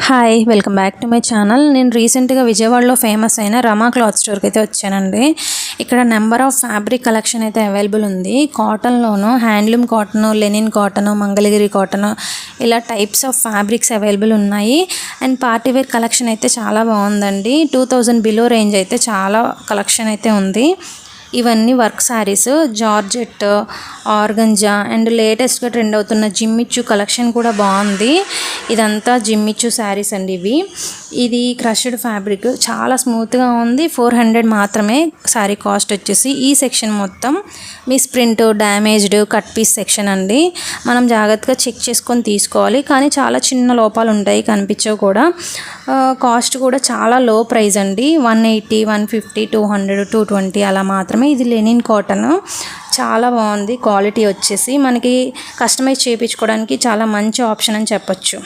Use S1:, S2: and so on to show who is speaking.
S1: Hi welcome back to my channel. నేను రీసెంట్గా విజయవాడలో ఫేమస్ అయిన రమా క్లాత్ స్టోర్కి అయితే వచ్చానండి. ఇక్కడ నెంబర్ ఆఫ్ ఫ్యాబ్రిక్ కలెక్షన్ అయితే అవైలబుల్ ఉంది. కాటన్లోను, handloom cotton, linen cotton, Mangalagiri cotton, ఇలా టైప్స్ ఆఫ్ ఫ్యాబ్రిక్స్ అవైలబుల్ ఉన్నాయి. అండ్ పార్టీవేర్ కలెక్షన్ అయితే చాలా బాగుందండి. 2000 బిలో రేంజ్ అయితే చాలా కలెక్షన్ అయితే ఉంది. ఇవన్నీ work saris, georgette, organza and లేటెస్ట్గా ట్రెండ్ అవుతున్న జిమ్మిచ్చు కలెక్షన్ కూడా బాగుంది. ఇదంతా జిమ్మిచ్చు శారీస్ అండి. ఇది క్రష్డ్ ఫ్యాబ్రిక్, చాలా స్మూత్గా ఉంది. 400 మాత్రమే శారీ కాస్ట్ వచ్చేసి. ఈ సెక్షన్ మొత్తం misprint, damaged, cut piece section అండి. మనం జాగ్రత్తగా చెక్ చేసుకొని తీసుకోవాలి, కానీ చాలా చిన్న లోపాలు ఉంటాయి, కనిపించవు కూడా. కాస్ట్ కూడా చాలా లో ప్రైస్ అండి. 180, 150, 200, 220 అలా మాత్రమే. ఇది లెనిన్ కాటన్, చాలా బాగుంది. క్వాలిటీ వచ్చేసి మనకి కస్టమైజ్ చేయించుకోవడానికి చాలా మంచి ఆప్షన్ అని చెప్పొచ్చు.